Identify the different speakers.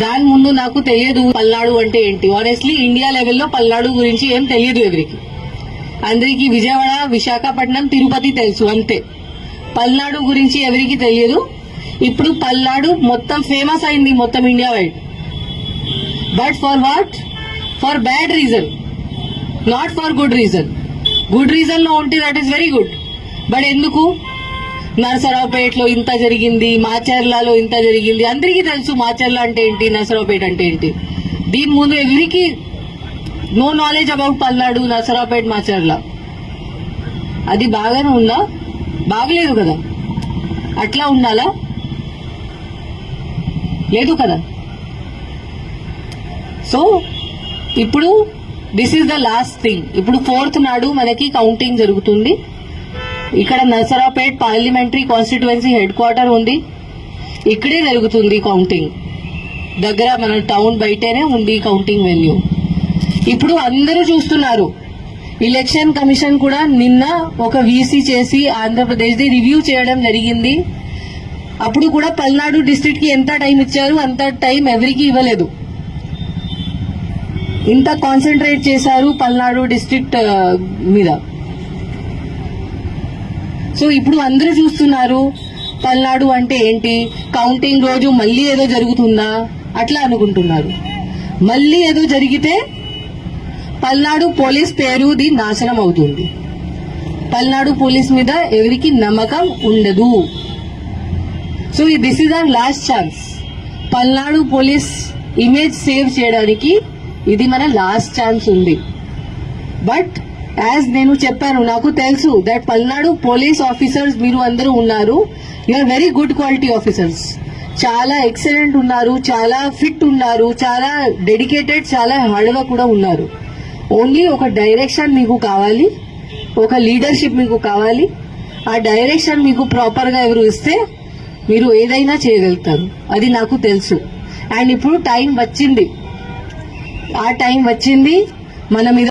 Speaker 1: దాని ముందు నాకు తెలియదు పల్నాడు అంటే ఏంటి. ఆనెస్ట్లీ ఇండియా లెవెల్లో పల్నాడు గురించి ఏం తెలియదు ఎవరికి. అందరికీ విజయవాడ, విశాఖపట్నం, తిరుపతి తెలుసు అంతే. పల్నాడు గురించి ఎవరికి తెలియదు. ఇప్పుడు పల్నాడు మొత్తం ఫేమస్ అయింది మొత్తం India wide. But for what? For bad reason, not for good reason. Good reason లో ఉంటే that is very good. But ఎందుకు? నరసరావుపేటలో ఇంత జరిగింది, మాచర్లలో ఇంత జరిగింది. అందరికీ తెలుసు మాచర్ల అంటే ఏంటి, నరసరావుపేట అంటే ఏంటి. దీని ముందు ఎవరికి no knowledge about Palnadu, Narasaraopet, Macherla. అది బాగానే ఉందా? బాగలేదు కదా. అట్లా ఉండాలా? లేదు కదా. సో ఇప్పుడు this is the last thing. ఇప్పుడు 4th నాడు మనకి కౌంటింగ్ జరుగుతుంది. ఇక్కడ Narasaraopet parliamentary constituency head quarter ఉంది. ఇక్కడే జరుగుతుంది కౌంటింగ్. దగ్గర మన టౌన్ బయటనే ఉంది కౌంటింగ్ వెన్యూ. ఇప్పుడు అందరూ చూస్తున్నారు. ఎలక్షన్ కమిషన్ కూడా నిన్న ఒక వీసీ చేసి ఆంధ్రప్రదేశ్ ది రివ్యూ చేయడం జరిగింది. అప్పుడు కూడా పల్నాడు డిస్ట్రిక్ట్ కి ఎంత టైం ఇచ్చారు అంత టైం ఎవరికి ఇవ్వలేదు. ఇంత కాన్సన్ట్రేట్ చేశారు పల్నాడు డిస్ట్రిక్ట్ మీద. సో ఇప్పుడు అందరూ చూస్తున్నారు పల్నాడు అంటే ఏంటి, కౌంటింగ్ రోజు మళ్ళీ ఏదో జరుగుతుందా అట్లా అనుకుంటున్నారు. మళ్ళీ ఏదో జరిగితే పల్నాడు పోలీస్ పేరుది నాశనం అవుతుంది. పల్నాడు పోలీస్ మీద ఎవరికి నమ్మకం ఉండదు. So this is our last chance. Palnadu police image save చేయడానికి ఇది మన లాస్ట్ ఛాన్స్ ఉంది. బట్ యాజ్ నేను చెప్పాను, నాకు తెలుసు దట్ పల్నాడు పోలీస్ ఆఫీసర్స్ మీరు అందరూ ఉన్నారు. You are very good quality officers. చాలా ఎక్సలెంట్ ఉన్నారు, చాలా ఫిట్ ఉన్నారు, చాలా డెడికేటెడ్, చాలా హార్డ్ వర్క్ కూడా ఉన్నారు. ఓన్లీ ఒక డైరెక్షన్ మీకు కావాలి, ఒక లీడర్షిప్ మీకు కావాలి. ఆ డైరెక్షన్ మీకు ప్రాపర్ గా ఎవరు ఇస్తే మీరు ఏదైనా చేయగలుగుతారు. అది నాకు తెలుసు. అండ్ ఇప్పుడు టైం వచ్చింది. ఆ టైం వచ్చింది మన మీద